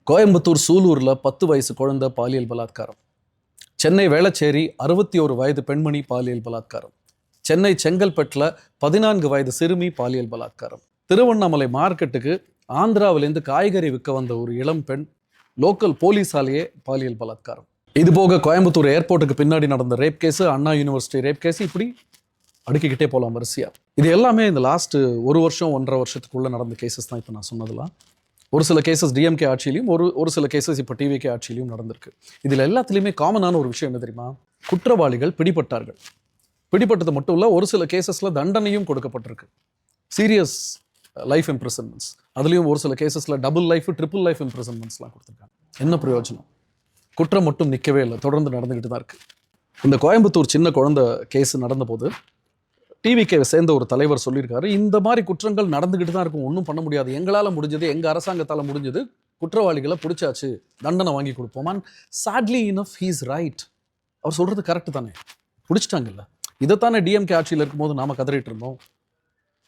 கோயம்புத்தூர் சூலூரில் 10 வயசு குழந்தை பாலியல் பலாத்காரம். சென்னை வேளச்சேரி 61 வயது பெண்மணி பாலியல் பலாத்காரம். சென்னை செங்கல்பட்டில் 14 வயது சிறுமி பாலியல் பலாத்காரம். திருவண்ணாமலை மார்க்கெட்டுக்கு ஆந்திராவிலேருந்து காய்கறி விற்க வந்த ஒரு இளம் பெண் லோக்கல் போலீஸாலேயே பாலியல் பலாத்காரம். இது போக கோயம்புத்தூர் ஏர்போர்ட்டுக்கு பின்னாடி நடந்த ரேப் கேஸு, அண்ணா யூனிவர்சிட்டி ரேப் கேஸு, இப்படி அடுக்கிக்கிட்டே போகலாம் வரிசையா. இது எல்லாமே இந்த லாஸ்ட்டு 1 வருஷம் 1.5 வருஷத்துக்குள்ளே நடந்த கேசஸ் தான் இப்போ நான் சொன்னதெல்லாம். ஒரு சில கேசஸ் டிஎம்கே ஆட்சியிலையும் ஒரு சில கேசஸ் இப்போ டிவிகே ஆட்சியிலையும் நடந்திருக்கு. இதில் எல்லாத்துலேயுமே காமனான ஒரு விஷயம் என்ன தெரியுமா? குற்றவாளிகள் பிடிபட்டார்கள். பிடிப்பட்டது மட்டும் இல்லை, ஒரு சில கேசஸில் தண்டனையும் கொடுக்கப்பட்டிருக்கு. சீரியஸ் லைஃப் இம்ப்ரிசன்மெண்ட்ஸ், அதுலேயும் ஒரு சில கேசஸில் டபுள் லைஃப், ட்ரிபிள் லைஃப் இம்ப்ரிசன்மெண்ட்ஸ்லாம் கொடுத்துருக்காங்க. என்ன பிரயோஜனம்? குற்றம் மட்டும் நிற்கவே இல்லை, தொடர்ந்து நடந்துக்கிட்டு தான் இருக்குது. இந்த கோயம்புத்தூர் சின்ன குழந்தை கேஸ் நடந்தபோது டிவிகே சேர்ந்த ஒரு தலைவர் சொல்லியிருக்காரு, இந்த மாதிரி குற்றங்கள் நடந்துக்கிட்டு தான் இருக்கும், ஒன்றும் பண்ண முடியாது, எங்களால் முடிஞ்சது, எங்கள் அரசாங்கத்தால் முடிஞ்சது, குற்றவாளிகளை பிடிச்சாச்சு, தண்டனை வாங்கி கொடுப்போமான். Sadly enough he's right. அவர் சொல்கிறது கரெக்டு தானே, பிடிச்சிட்டாங்கல்ல. இதைத்தானே டிஎம்கே ஆட்சியில் இருக்கும்போது நாம் கதறிட்டு இருந்தோம்.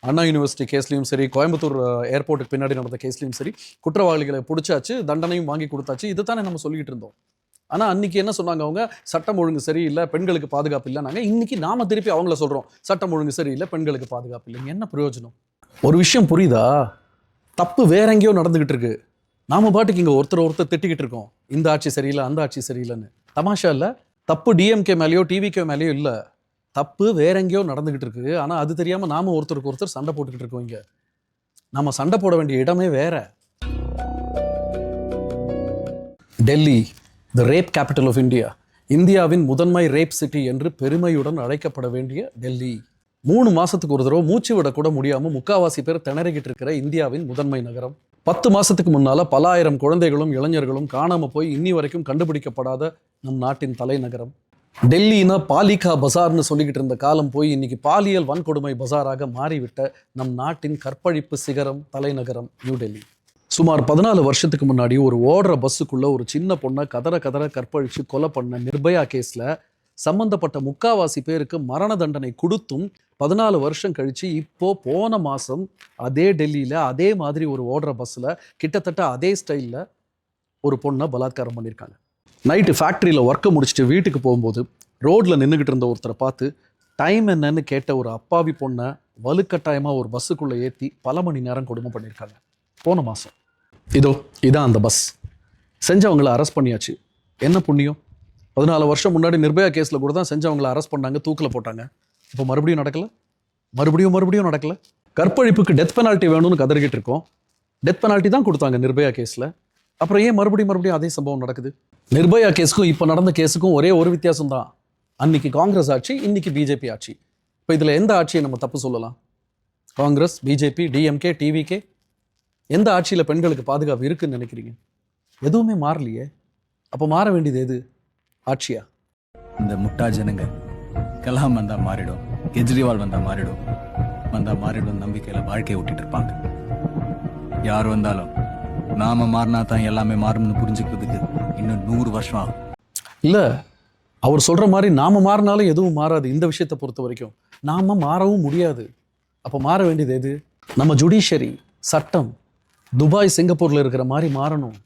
அண்ணா யூனிவர்சிட்டி கேஸ்லையும் சரி, கோயம்புத்தூர் ஏர்போர்ட்டுக்கு பின்னாடி நடந்த கேஸ்லையும் சரி, குற்றவாளிகளை பிடிச்சாச்சு, தண்டனையும் வாங்கி கொடுத்தாச்சு, இதைத்தானே நம்ம சொல்லிக்கிட்டு இருந்தோம். ஆனால் அன்றைக்கி என்ன சொன்னாங்க அவங்க? சட்டம் ஒழுங்கு சரியில்லை, பெண்களுக்கு பாதுகாப்பு இல்லைனாங்க. இன்றைக்கி நாம் திருப்பி அவங்கள சொல்கிறோம், சட்டம் ஒழுங்கு சரியில்லை, பெண்களுக்கு பாதுகாப்பு இல்லைங்க. என்ன பிரயோஜனம்? ஒரு விஷயம் புரியுதா? தப்பு வேற எங்கேயோ நடந்துக்கிட்டு இருக்கு, நாம் பாட்டுக்கு இங்கே ஒருத்தர் திட்டிக்கிட்டு இருக்கோம், இந்த ஆட்சி சரியில்லை, அந்த ஆட்சி சரியில்லைன்னு. தமாஷா இல்லை? தப்பு டிஎம்கே மேலேயோ டிவிகே மேலேயோ இல்லை, தப்பு வேற எங்கேயோ நடந்துக்கிட்டு இருக்கு. ஆனால் அது தெரியாமல் நாம் ஒருத்தருக்கு ஒருத்தர் சண்டை போட்டுக்கிட்டு இருக்கோம். இங்கே நம்ம சண்டை போட வேண்டிய இடமே வேற. Delhi, the rape capital of India, இந்தியாவின் முதன்மை ரேப் சிட்டி என்று பெருமையுடன் அழைக்கப்பட வேண்டிய டெல்லி, 3 மாசத்துக்கு ஒரு தடவை மூச்சு விடக்கூட முடியாமல் முக்காவாசி பேர் திணறிக்கிட்டு இருக்கிற இந்தியாவின் முதன்மை நகரம். 10 மாசத்துக்கு முன்னால பல ஆயிரம் குழந்தைகளும் இளைஞர்களும் காணாம போய் இன்னி வரைக்கும் கண்டுபிடிக்கப்படாத நம் நாட்டின் தலைநகரம். டெல்லினா பாலிகா பசார்னு சொல்லிக்கிட்டு இருந்த காலம் போய் இன்னைக்கு பாலியல் வன்கொடுமை பசாராக மாறிவிட்ட நம் நாட்டின் கற்பழிப்பு சிகரம் தலைநகரம் நியூ டெல்லி. சுமார் 14 வருஷத்துக்கு முன்னாடி ஒரு ஓடுற பஸ்ஸுக்குள்ள ஒரு சின்ன பொண்ணை கதற கற்பழிச்சு கொலை பண்ண நிர்பயா கேஸ்ல சம்பந்தப்பட்ட முக்காவாசி பேருக்கு மரண தண்டனை கொடுத்தும் 14 வருஷம் கழிச்சு இப்போ போன மாசம் அதே டெல்லியில அதே மாதிரி ஒரு ஓடுற பஸ்ல கிட்டத்தட்ட அதே ஸ்டைல்ல ஒரு பொண்ணை பலாத்காரம் பண்ணியிருக்காங்க. நைட்டு ஃபேக்ட்ரியில் ஒர்க்கை முடிச்சுட்டு வீட்டுக்கு போகும்போது ரோட்ல நின்றுக்கிட்டு இருந்த ஒருத்தரை பார்த்து டைம் என்னன்னு கேட்ட ஒரு அப்பாவி பொண்ணை வலுக்கட்டாயமாக ஒரு பஸ்ஸுக்குள்ளே ஏற்றி பல மணி நேரம் கொடுமை பண்ணியிருக்காங்க போன மாதம். இதான் அந்த பஸ். செஞ்சவங்களை அரெஸ்ட் பண்ணியாச்சு. என்ன புண்ணியம்? 14 வருஷம் முன்னாடி நிர்பயா கேஸில் கூட தான் செஞ்சவங்களை அரெஸ்ட் பண்ணாங்க, தூக்கில் போட்டாங்க. இப்போ மறுபடியும் நடக்கலை. கற்பழிப்புக்கு டெத் பெனால்ட்டி வேணும்னு கதறிக்கிட்டு இருக்கோம். டெத் பெனால்ட்டி தான் கொடுத்தாங்க நிர்பயா கேஸில். அப்புறம் ஏன் மறுபடியும் அதே சம்பவம் நடக்குது? நிர்பயா கேஸுக்கும் இப்போ நடந்த கேஸுக்கும் ஒரே ஒரு வித்தியாசம் தான். அன்னைக்கு காங்கிரஸ் ஆட்சி, இன்னைக்கு பிஜேபி ஆட்சி. இப்போ இதில் எந்த ஆட்சியை நம்ம தப்பு சொல்லலாம்? காங்கிரஸ், பிஜேபி, டிஎம்கே, டிவிகே, எந்த ஆட்சியில் பெண்களுக்கு பாதுகாப்பு இருக்குன்னு நினைக்கிறீங்க? எதுவுமே மாறலையே. அப்போ மாற வேண்டியது எது? ஆட்சியா? இந்த முட்டா ஜனங்க கலாம் வந்தா மாறிடும், கெஜ்ரிவால் வந்தா மாறிடும் நம்பிக்கையில வாழ்க்கையை விட்டுட்டு இருப்பாங்க. யார் வந்தாலும் நாம மாறினா தான் எல்லாமே மாறும்னு புரிஞ்சுக்கிறதுக்கு இன்னும் 100 வருஷம் ஆகும். இல்லை, அவர் சொல்ற மாதிரி நாம மாறினாலும் எதுவும் மாறாது. இந்த விஷயத்தை பொறுத்த வரைக்கும் நாம மாறவும் முடியாது. அப்போ மாற வேண்டியது எது? நம்ம ஜுடிஷியரி, சட்டம் துபாய், சிங்கப்பூர்ல இருக்கிற மாதிரி மாறணும்.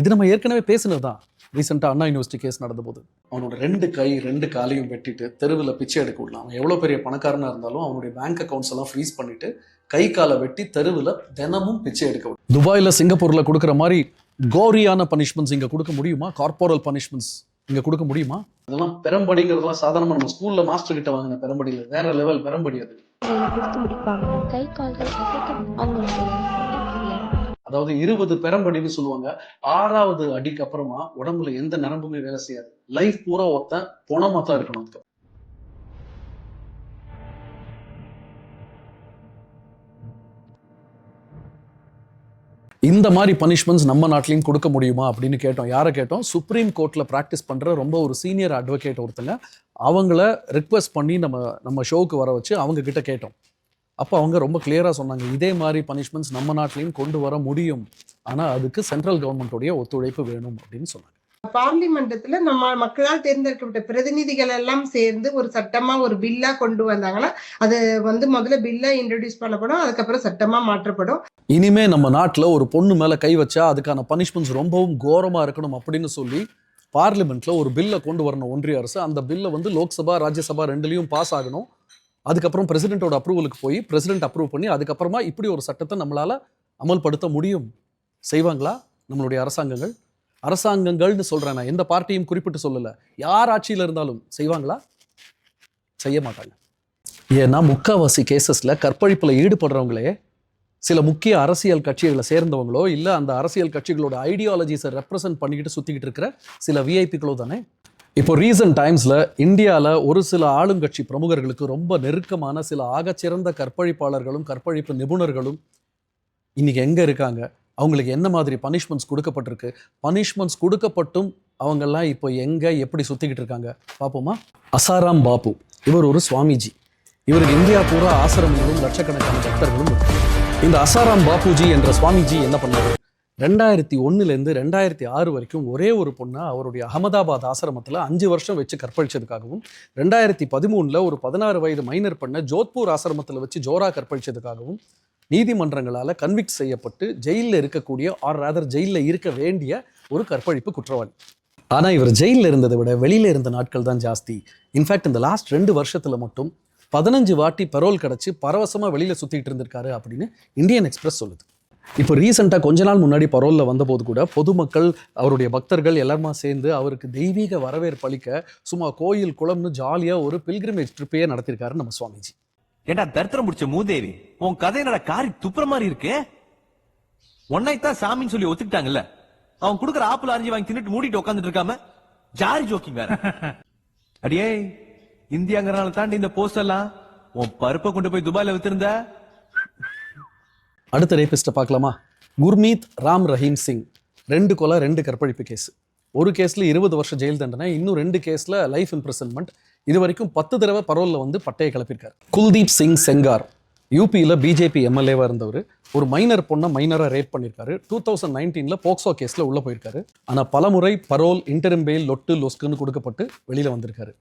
இது நம்ம ஏற்கனவே பேசினது தான். ரீசெண்டாக அண்ணா யூனிவர்சிட்டி கேஸ் நடந்தபோது அவனோட 2 கை 2 காலையும் வெட்டிட்டு தெருவில் பிச்சை எடுக்க விடலாம். அவன் எவ்வளோ பெரிய பணக்காரனாக இருந்தாலும் அவனுடைய பேங்க் அக்கௌண்ட்ஸ் எல்லாம் ஃப்ரீஸ் பண்ணிட்டு கை காலை வெட்டி தெருவில் தினமும் பிச்சை எடுக்க விடும். துபாயில், சிங்கப்பூரில் கொடுக்குற மாதிரி கோரியான பனிஷ்மெண்ட்ஸ் இங்கே கொடுக்க முடியுமா? கார்போரல் பனிஷ்மெண்ட்ஸ் இங்கே கொடுக்க முடியுமா? அதெல்லாம் பெரம்படிங்கிறதுலாம் சாதாரணமாக நம்ம ஸ்கூலில் மாஸ்டர் கிட்ட வாங்கின பெரம்படியில் வேற லெவல் பெரம்படி. அது அதாவது 20 பெரம்படின்னு சொல்லுவாங்க. 6வது அடிக்கு அப்புறமா உடம்புல எந்த நரம்புமே வேலை செய்யாது. லைஃப் பூரா பொணமா தான் இருக்கணும். இந்த மாதிரி பனிஷ்மெண்ட்ஸ் நம்ம நாட்டிலையும் கொடுக்க முடியுமா அப்படின்னு கேட்டோம். யாரை கேட்டோம்? சுப்ரீம் கோர்ட்ல ப்ராக்டிஸ் பண்ற ரொம்ப ஒரு சீனியர் அட்வொகேட் ஒருத்தங்க. அவங்கள ரிக்வெஸ்ட் பண்ணி நம்ம ஷோவுக்கு வர வச்சு அவங்க கிட்ட கேட்டோம். அப்போ அவங்க ரொம்ப கிளியராக சொன்னாங்க, இதே மாதிரி பனிஷ்மெண்ட்ஸ் நம்ம நாட்டிலையும் கொண்டு வர முடியும், ஆனால் அதுக்கு சென்ட்ரல் கவர்மெண்ட்டோடைய ஒத்துழைப்பு வேணும் அப்படின்னு சொன்னாங்க. பார்லிமெண்டத்துல நம்ம மக்களால் தேர்ந்தெடுக்கப்பட்ட பிரதிநிதிகள் எல்லாம் சேர்ந்து ஒரு சட்டமா ஒரு பில்லா கொண்டு வந்தாங்கன்னா அது முதல்ல பில்லா இன்ட்ரோடியூஸ் பண்ணப்படும், அதுக்கப்புறம் சட்டமா மாற்றப்படும். இனிமே நம்ம நாட்டுல ஒரு பொண்ணு மேல கை வச்சா அதுக்கான பனிஷ்மெண்ட்ஸ் ரொம்பவும் கோரமா இருக்கணும் அப்படின்னு சொல்லி பார்லிமெண்ட்ல ஒரு பில்லை கொண்டு வரணும் ஒன்றிய அரசு. அந்த பில்லை லோக்சபா ராஜ்யசபா ரெண்டுலயும் பாஸ் ஆகணும். அதுக்கப்புறம் பிரசிடென்ட்டோட அப்ரூவலுக்கு போய் பிரசிடென்ட் அப்ரூவ் பண்ணி அதுக்கப்புறமா இப்படி ஒரு சட்டத்தை நம்மளால அமல்படுத்த முடியும். செய்வாங்களா நம்மளுடைய அரசாங்கங்கள்னு சொல்றேன் நான், எந்த பார்ட்டியும் குறிப்பிட்டு சொல்லல, யார் ஆட்சியில இருந்தாலும் செய்வாங்களா? செய்ய மாட்டாங்க. ஏன்னா முக்காவாசி கேசஸ்ல கற்பழிப்புல ஈடுபடுறவங்களே சில முக்கிய அரசியல் கட்சிகளை சேர்ந்தவங்களோ இல்ல அந்த அரசியல் கட்சிகளோட ஐடியாலஜிஸை ரெப்ரசன்ட் பண்ணிக்கிட்டு சுத்திக்கிட்டு இருக்கிற சில விஐபிகளோ தானே. இப்போ ரீசன்ட் டைம்ஸ்ல இந்தியாவில் ஒரு சில ஆளுங்கட்சி பிரமுகர்களுக்கு ரொம்ப நெருக்கமான சில ஆகச்சிறந்த கற்பழிப்பாளர்களும் கற்பழிப்பு நிபுணர்களும் இன்னைக்கு எங்க இருக்காங்க, அவங்களுக்கு என்ன மாதிரி பனிஷ்மெண்ட்ஸ் கொடுக்கப்பட்டிருக்கு, பனிஷ்மெண்ட்ஸ் கொடுக்கப்பட்டும் அவங்கெல்லாம் இப்போ எங்க எப்படி சுத்திக்கிட்டு இருக்காங்க பார்ப்போமா. அசாராம் பாபு, இவர் ஒரு சுவாமிஜி. இவருக்கு இந்தியா பூரா ஆசிரமங்களும் லட்சக்கணக்கான பக்தர்களும் இருக்கு. இந்த அசாராம் பாபுஜி என்ற சுவாமிஜி என்ன பண்ணாரு, 2001 2006 வரைக்கும் ஒரே ஒரு பொண்ணை அவருடைய அகமதாபாத் ஆசிரமத்தில் 5 வருஷம் வச்சு கற்பழிச்சதுக்காகவும் 2013 ஒரு 16 வயது மைனர் பெண்ணை ஜோத்பூர் ஆசிரமத்தில் வச்சு ஜோரா கற்பழிச்சதுக்காகவும் நீதிமன்றங்களால் கன்விக்ட் செய்யப்பட்டு ஜெயிலில் இருக்கக்கூடிய ஜெயிலில் இருக்க வேண்டிய ஒரு கற்பழிப்பு குற்றவாளி. ஆனால் இவர் ஜெயிலில் இருந்ததை விட வெளியில் இருந்த நாட்கள் தான் ஜாஸ்தி. இன்ஃபேக்ட் இந்த லாஸ்ட் 2 வருஷத்தில் மட்டும் 15 வாட்டி பரோல் கிடச்சி பரவசமாக வெளியில் சுற்றிட்டு இருந்திருக்காரு அப்படின்னு இந்தியன் எக்ஸ்பிரஸ் சொல்லுது. இப்போ ரீசெண்டாக கொஞ்ச நாள் முன்னாடி பரோலில் வந்தபோது கூட பொதுமக்கள் அவருடைய பக்தர்கள் எல்லாருமா சேர்ந்து அவருக்கு தெய்வீக வரவேற்பு அளிக்க சும்மா கோயில் குளம்னு ஜாலியாக ஒரு பில்கிரிமேஜ் ட்ரிப்பையே நடத்திருக்காரு நம்ம சுவாமிஜி. ஏண்டா தரித்திரம் முடிச்ச மூதேவி, உன் கதை என்னடா காரி துப்புற மாதிரி இருக்கு. ஒன்னைத்தான் சாமின்னு சொல்லி ஒத்துக்கிட்டாங்கல்ல, அவன் கொடுக்குற ஆப்பிள் அரிஞ்சு வாங்கி தின்னுட்டு மூடிட்டு உட்காந்துட்டு இருக்காம ஜாரி ஜோக்கிங் வேற. அடியே இந்தியாங்கிறனால தாண்டி இந்த போஸ்ட் எல்லாம் உன் பருப்பை கொண்டு போய் துபாயில வித்திருந்த. அடுத்த ரேபிஸ்ட்டை பார்க்கலாமா. குர்மீத் ராம் ரஹீம் சிங், 2 கொலை 2 கற்பழிப்பு கேஸ். ஒரு கேஸில் 20 வருஷம் ஜெயில் தண்டனை, இன்னும் 2 கேஸில் லைஃப் இம்ப்ரிசன்மெண்ட். இது வரைக்கும் 10 தடவை பரோலில் பட்டையை கிளப்பியிருக்காரு. குல்தீப் சிங் செங்கார், யூபியில் பிஜேபி எம்எல்ஏவாக இருந்தவர். ஒரு மைனர் பொண்ணை மைனராக ரேப் பண்ணியிருக்காரு. 2019 போக்சோ கேஸில் உள்ளே போயிருக்காரு. ஆனால் பல முறை பரோல், இன்டரிம் பெயில், லொட்டு லொஸ்குன்னு கொடுக்கப்பட்டு வெளியில் வந்திருக்காரு.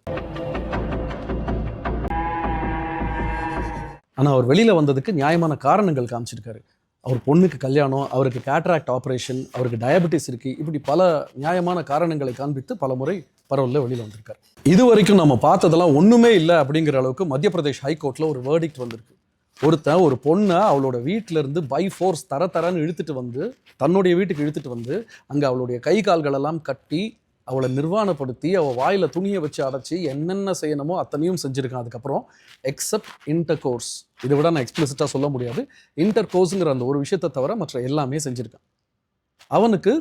ஆனால் அவர் வெளியில் வந்ததுக்கு நியாயமான காரணங்கள் காமிச்சிருக்காரு. அவர் பொண்ணுக்கு கல்யாணம், அவருக்கு கேட்ராக்ட் ஆப்ரேஷன், அவருக்கு டயபெட்டிஸ் இருக்குது, இப்படி பல நியாயமான காரணங்களை காண்பித்து பல முறை பரோலில் வெளியில் வந்திருக்காரு. இது வரைக்கும் நம்ம பார்த்ததெல்லாம் ஒன்றுமே இல்லை அப்படிங்கிற அளவுக்கு மத்திய பிரதேஷ் ஹைகோர்ட்டில் ஒரு வேர்டிக்ட் வந்திருக்கு. ஒரு பொண்ணை அவளோட வீட்டிலேருந்து பை ஃபோர்ஸ் தரன்னு இழுத்துட்டு வந்து தன்னுடைய வீட்டுக்கு இழுத்துட்டு வந்து அங்கே அவளுடைய கை கால்களெல்லாம் கட்டி அவளை நிர்வாணப்படுத்தி அவள் வாயில் துணியை வச்சு அடைச்சி என்னென்ன செய்யணுமோ அத்தனையும் செஞ்சுருக்கான். அதுக்கப்புறம் எக்ஸப்ட் இன்டர் கோர்ஸ், இதை விட நான் எக்ஸ்பிளிசிட்டாக சொல்ல முடியாது, இன்டர் கோர்ஸுங்கிற அந்த ஒரு விஷயத்தை தவிர மற்ற எல்லாமே செஞ்சுருக்கான். அவனுக்கு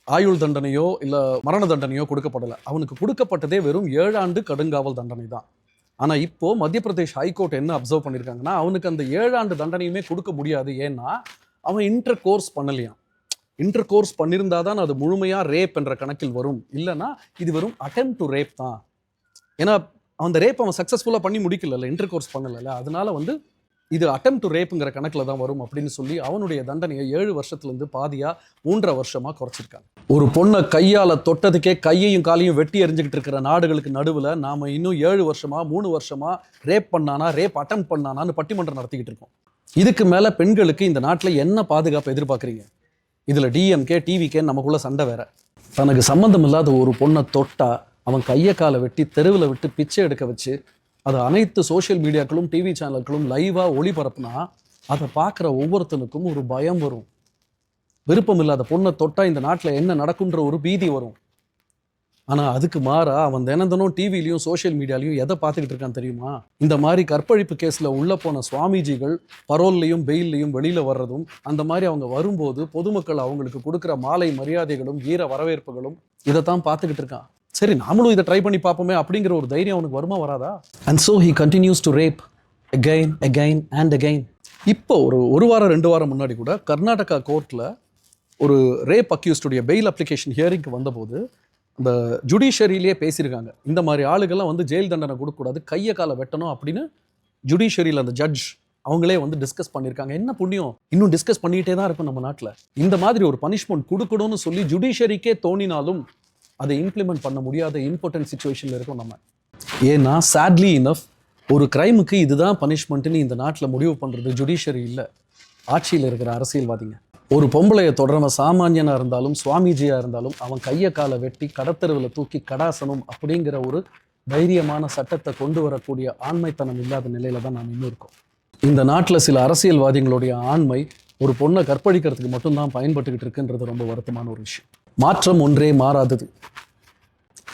ஆயுள் தண்டனையோ இல்லை மரண தண்டனையோ கொடுக்கப்படலை. அவனுக்கு கொடுக்கப்பட்டதே வெறும் 7 ஆண்டு கடுங்காவல் தண்டனை தான். ஆனால் இப்போது மத்திய பிரதேஷ் ஹைகோர்ட் என்ன அப்சர்வ் பண்ணியிருக்காங்கன்னா, அவனுக்கு அந்த 7 ஆண்டு தண்டனையுமே கொடுக்க முடியாது. ஏன்னா அவன் இன்டர் கோர்ஸ் பண்ணலையாம். இன்டர் கோர்ஸ் பண்ணியிருந்தா தான் அது முழுமையாக ரேப் என்ற கணக்கில் வரும், இல்லைனா இது வெறும் அட்டெம்ப்ட் டு ரேப் தான். ஏன்னா அந்த ரேப் அவன் சக்ஸஸ்ஃபுல்லாக பண்ணி முடிக்கல, இன்டர் கோர்ஸ் பண்ணலை, அதனால இது அட்டெம்ப்ட் டு ரேப்புங்கிற கணக்கில் தான் வரும் அப்படின்னு சொல்லி அவனுடைய தண்டனையை 7 வருஷத்துலேருந்து பாதியாக 3.5 வருஷமாக குறைச்சிருக்காங்க. ஒரு பொண்ணை கையால் தொட்டதுக்கே கையையும் காலையும் வெட்டி எறிஞ்சிக்கிட்டு இருக்கிற நாடுகளுக்கு நடுவில் நாம் இன்னும் 7 வருஷமாக 3 வருஷமாக ரேப் பண்ணானா, ரேப் அட்டெம்ப்ட் பண்ணானான்னு பட்டிமன்றம் நடத்திக்கிட்டு இருக்கோம். இதுக்கு மேலே பெண்களுக்கு இந்த நாட்டில் என்ன பாதுகாப்பு எதிர்பார்க்குறீங்க? இதில் டிஎம்கே டிவிகேன்னு நமக்குள்ள சண்டை வேற. தனக்கு சம்மந்தம் இல்லாத ஒரு பொண்ணை தொட்டா அவன் கையை காலை வெட்டி தெருவில் விட்டு பிச்சை எடுக்க வச்சு அதை அனைத்து சோஷியல் மீடியாக்களும் டிவி சேனல்களும் லைவாக ஒளிபரப்புனா அதை பார்க்குற ஒவ்வொருத்தனுக்கும் ஒரு பயம் வரும். விருப்பம் இல்லாத பொண்ணை தொட்டா இந்த நாட்டில் என்ன நடக்குன்ற ஒரு பீதி வரும். ஆனால் அதுக்கு மாறா அவன் தினம் டிவிலையும் சோஷியல் மீடியாலையும் எதை பார்த்துக்கிட்டு இருக்கான் தெரியுமா? இந்த மாதிரி கற்பழிப்பு கேஸில் உள்ளே போன சுவாமிஜிகள் பரோல்லையும் பெயில்லையும் வெளியில் வர்றதும், அந்த மாதிரி அவங்க வரும்போது பொதுமக்கள் அவங்களுக்கு கொடுக்குற மாலை மரியாதைகளும் வீர வரவேற்புகளும் இதைத்தான் பார்த்துக்கிட்டு இருக்கான். சரி, நாமளும் இதை ட்ரை பண்ணி பார்ப்போமே அப்படிங்கிற ஒரு தைரியம் அவனுக்கு வருமா வராதா? And so he continues to rape again and again. இப்போ ஒரு வாரம் 2 வாரம் முன்னாடி கூட கர்நாடகா கோர்ட்டில் ஒரு ரேப் அக்யூஸ்டுடைய பெயில் அப்ளிகேஷன் ஹியரிங்க்கு வந்தபோது அந்த ஜுடிஷியரியிலே பேசியிருக்காங்க. இந்த மாதிரி ஆளுகள்லாம் ஜெயில் தண்டனை கொடுக்கக்கூடாது, கையை காலை வெட்டணும் அப்படின்னு ஜுடிஷியரியில் அந்த ஜட்ஜ் அவங்களே டிஸ்கஸ் பண்ணியிருக்காங்க. என்ன புண்ணியம், இன்னும் டிஸ்கஸ் பண்ணிக்கிட்டே தான் இருக்கும் நம்ம நாட்டில். இந்த மாதிரி ஒரு பனிஷ்மெண்ட் கொடுக்கணும்னு சொல்லி ஜுடிஷியரிக்கே தோணினாலும் அதை இம்ப்ளிமெண்ட் பண்ண முடியாத இம்பார்ட்டன்ட் சுச்சுவேஷனில் இருக்கோம் நம்ம. ஏன்னா சேட்லி இனஃப் ஒரு கிரைமுக்கு இதுதான் பனிஷ்மெண்ட்டுன்னு இந்த நாட்டில் முடிவு பண்ணுறது ஜுடிஷியரி இல்லை, ஆட்சியில் இருக்கிற அரசியல்வாதிங்க. ஒரு பொம்பளையை தொடர்வன் சாமானியனாக இருந்தாலும் சுவாமிஜியாக இருந்தாலும் அவன் கையை காலை வெட்டி கடத்தெருவில் தூக்கி கடாசனம் அப்படிங்கிற ஒரு தைரியமான சட்டத்தை கொண்டு வரக்கூடிய ஆண்மைத்தனம் இல்லாத நிலையில தான் நாம் இன்னும் இருக்கோம். இந்த நாட்டில் சில அரசியல்வாதிகளுடைய ஆண்மை ஒரு பொண்ணை கற்பழிக்கிறதுக்கு மட்டும்தான் பயன்பட்டுக்கிட்டு இருக்குன்றது ரொம்ப வருத்தமான ஒரு விஷயம். மாற்றம் ஒன்றே மாறாதது.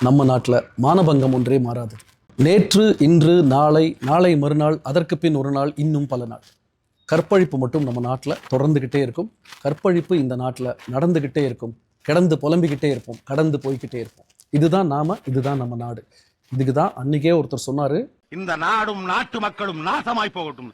நம்ம நாட்டில் மானபங்கம் ஒன்றே மாறாதது. நேற்று, இன்று, நாளை, நாளை மறுநாள், அதற்கு பின் ஒரு நாள், இன்னும் பல நாள். கற்பழிப்பு மட்டும் நம்ம நாட்டில் தொடர்ந்துக்கிட்டே இருக்கும். கற்பழிப்பு இந்த நாட்டில் நடந்துக்கிட்டே இருக்கும். கிடந்து புலம்பிக்கிட்டே இருப்போம், கடந்து போய்கிட்டே இருப்போம். இதுதான் நாம, இதுதான் நம்ம நாடு. இதுக்கு தான் அன்னைக்கே ஒருத்தர் சொன்னாரு, இந்த நாடும் நாட்டு மக்களும் நாசமாய் போகட்டும்.